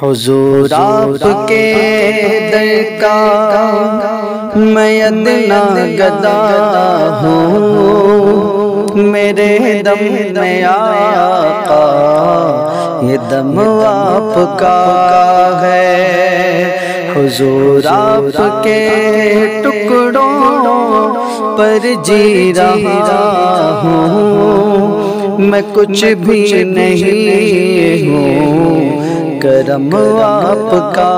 حضور آپ کے در کا میں ادنا گدا ہوں، میرے دم میں آقا یہ دم آپ کا ہے۔ حضور آپ کے ٹکڑوں پر جی رہا ہوں، میں کچھ بھی نہیں ہوں، کرم آپ کا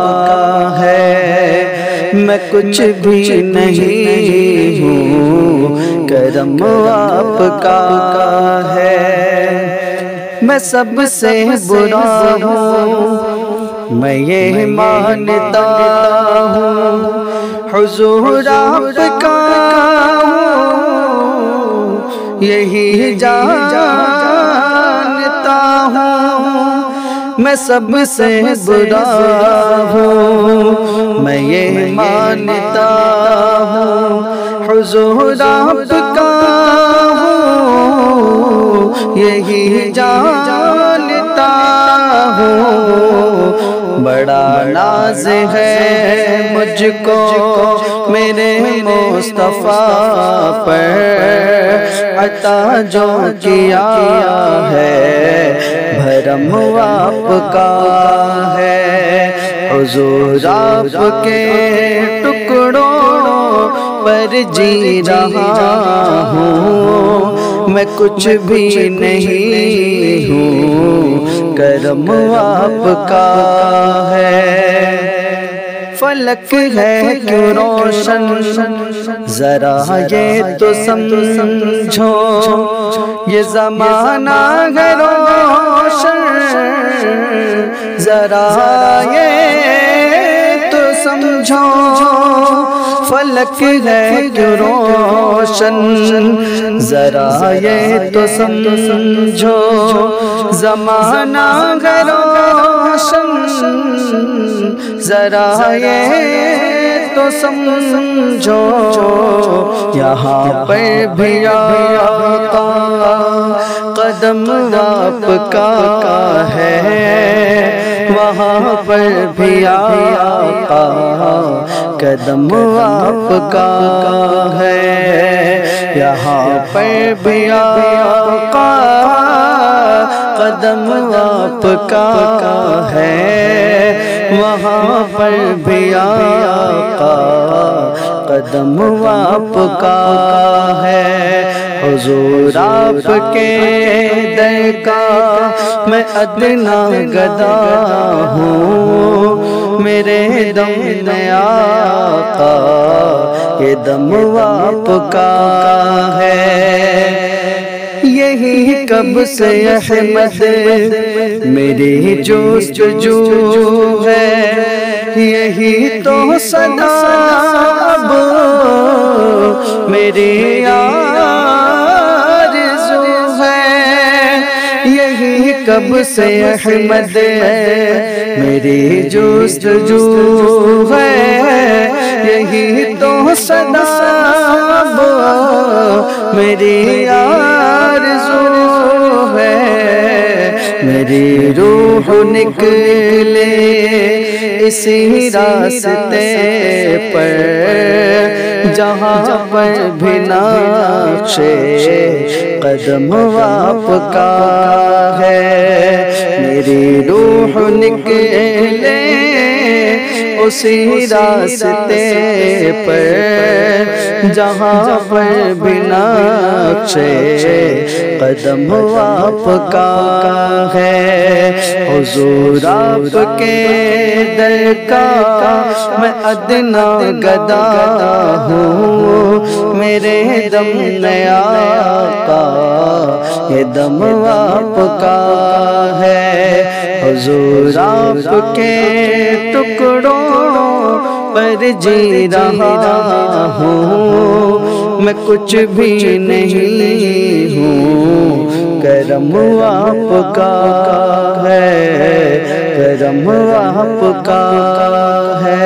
ہے۔ میں کچھ بھی نہیں ہوں، کرم آپ کا ہے۔ میں سب سے برا ہوں، میں یہ مانتا ہوں، حضور آپ کا ہوں، یہی جانتا ہوں۔ میں سب سے برا ہوں، میں یہ مانتا ہوں، حضور آپ کا ہوں، یہی جانتا ہوں۔ بڑا ناز ہے مجھ کو میرے مصطفیٰ پر، عطا جو کیا ہے بھرم آپ کا ہے۔ حضور آپ کے ٹکڑوں پر جی رہا ہوں، میں کچھ بھی نہیں ہوں، کرم آپ کا ہے۔ فلک ہے کیوں روشن ذرا یہ تو سمجھو، یہ زمانہ ہے روشن ذرا یہ تو سمجھو۔ فلک ہے کیوں روشن ذرا یہ تو سمجھو، زمانہ ہے روشن ذرا یہ تو سمجھو۔ یہاں پر بھی آقا قدم آپ کا ہے، وہاں پر بھی آقا قدم آپ کا ہے۔ یہاں پر بھی آقا قدم آپ کا ہے، وہاں پر بھی آقا قدم آپ کا ہے۔ حضور آپ کے در کا میں ادنا گدا ہوں، میرے دم میں آقا یہ دم آپ کا ہے۔ یہی کب سے احمد میری جستجو ہے، یہی تو صدا اب میری آرزو ہے۔ یہی کب سے احمد میری جستجو ہے، یہی تو صدا اب میری آرزو ہے۔ میری روح نکلے اسی راستے پر، جہاں پر بھی نقش قدم آپ کا ہے۔ میری روح نکلے اسی راستے پر، جہاں پر بھی نقش قدم آپ کا ہے۔ حضور آپ کے در کا میں ادنا گدا ہوں، میرے دم میں آقا یہ دم آپ کا ہے۔ حضور آپ کے ٹکڑوں پر جی رہا ہوں، میں کچھ بھی نہیں ہوں، کرم آپ کا ہے، کرم آپ کا ہے۔